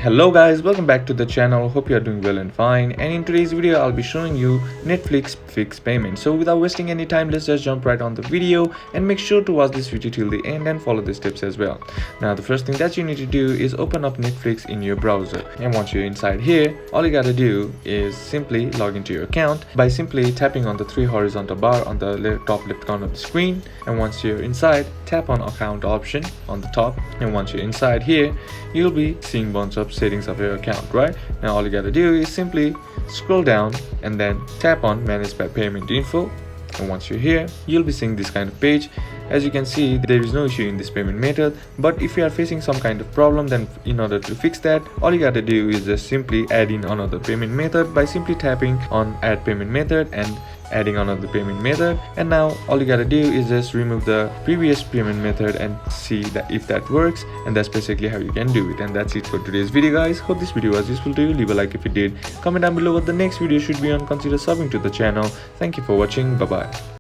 Hello guys, welcome back to the channel. Hope you are doing well and fine. And in today's video I'll be showing you Netflix fix payment. So without wasting any time, let's just jump right on the video and make sure to watch this video till the end and follow the steps as well. Now the first thing that you need to do is open up Netflix in your browser, and once you're inside here, all you gotta do is simply log into your account by simply tapping on the three horizontal bar on the top left corner of the screen. And once you're inside, tap on account option on the top, and once you're inside here, you'll be seeing bunch of settings of your account. Right now all you gotta do is simply scroll down and then tap on manage by payment info, and once you're here, you'll be seeing this kind of page. As you can see, there is no issue in this payment method, but if you are facing some kind of problem, then in order to fix that, all you gotta do is just simply add in another payment method by simply tapping on add payment method and adding another payment method. And now all you gotta do is just remove the previous payment method and see that if that works, and that's basically how you can do it. And that's it for today's video guys. Hope this video was useful to you. Leave a like if it did, comment down below what the next video should be on, consider subbing to the channel. Thank you for watching. Bye bye.